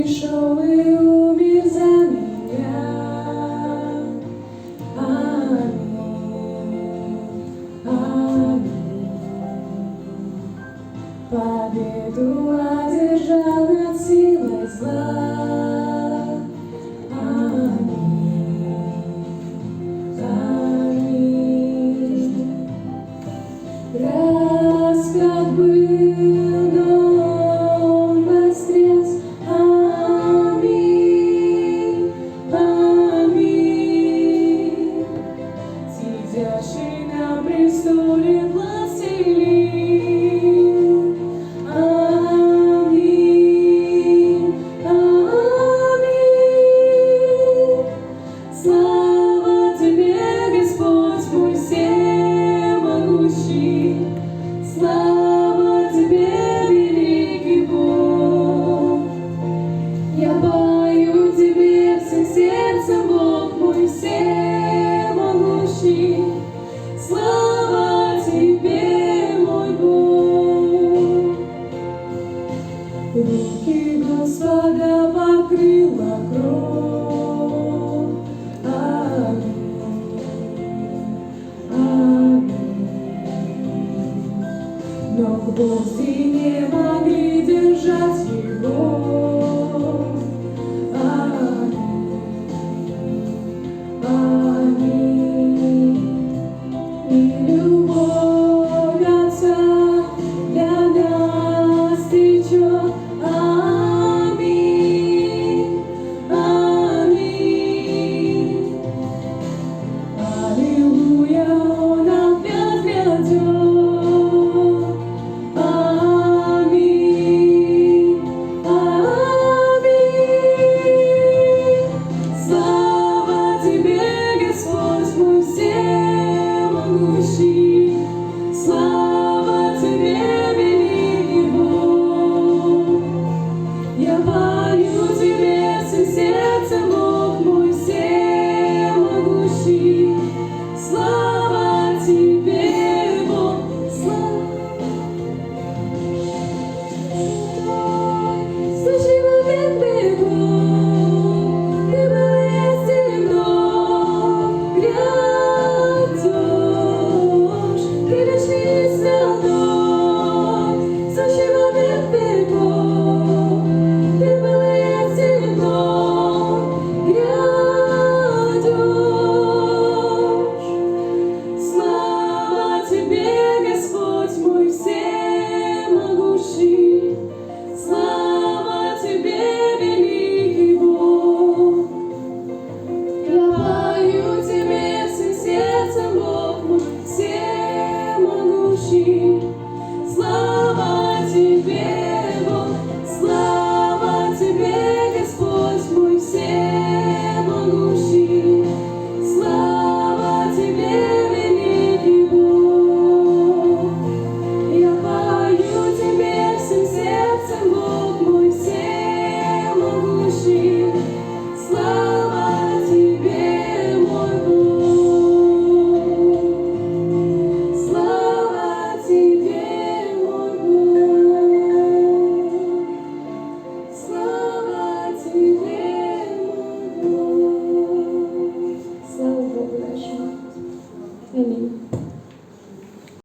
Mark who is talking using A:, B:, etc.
A: пришел и умер за меня. Аминь, аминь. Победу одержал над силой зла. Аминь, аминь. Распят был, но он воскрес. Аминь, аминь. Сидящий на престоле властелин. Аминь, аминь. Слава тебе, Господь мой всемогущий. Слава тебе, великий Бог. Я пою тебе всем сердцем, Бог мой всемогущий. Слава тебе, мой Бог. Руки Господа покрыла кровь. Аминь, аминь. Но гвозди не могли держать его. Аминь, аминь. И любовь Отца для нас течет. Аминь, аминь. Аллилуйя, Он опять грядет. Аминь, аминь. Слава тебе, Господь мой всемогущий. Слава тебе, великий Бог. Я пою тебе всем сердцем, Бог мой всемогущий. Слава тебе, Бог, слыши вовек веков, ты был, есть и вновь грядешь, ты вечный и святой. Слыши вовек веков, ты был, есть и вновь грядешь. Слава тебе, Господь мой всемогущий. Слава тебе, великий Бог. Я пою тебе всем сердцем, Бог мой всемогущий. Слава тебе, Бог. Слава тебе, Господь мой всемогущий. Слава тебе, великий Бог. Я пою тебе всем сердцем, Бог мой всемогущий. Слава тебе, мой Бог. Слава тебе, мой Бог. Слава тебе, мой Бог. Слава Богу нашему. Аминь.